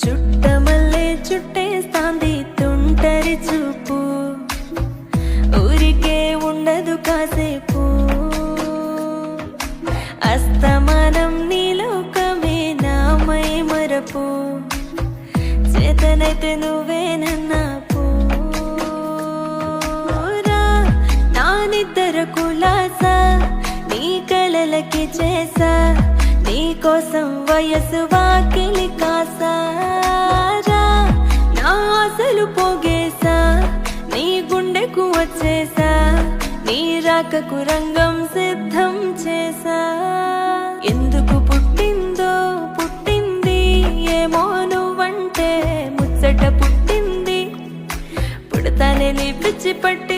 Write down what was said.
చుట్టమల్లే చుట్టేస్తాంది తుంటరి చూపు, ఊరికే ఉండదు కాసేపు. అస్తమానం నీ లోకమే నామై మరపు, చేతనైతే నువ్వేనన్నా పూరా. నా నిద్ర కులాసా నీ కలలకి చేసా, నీ కోసం వయసు వాకిలి కాసారా. నా ఆశలు పోగేసా, నీ గుండెకు వచ్చేసా, నీ రాకకు రంగం సిద్ధం చేసా. ఎందుకు పుట్టిందో పుట్టింది ఏమో నువ్వంటే ముచ్చట పుట్టింది, పుడతానే నీ పిచ్చి పట్టి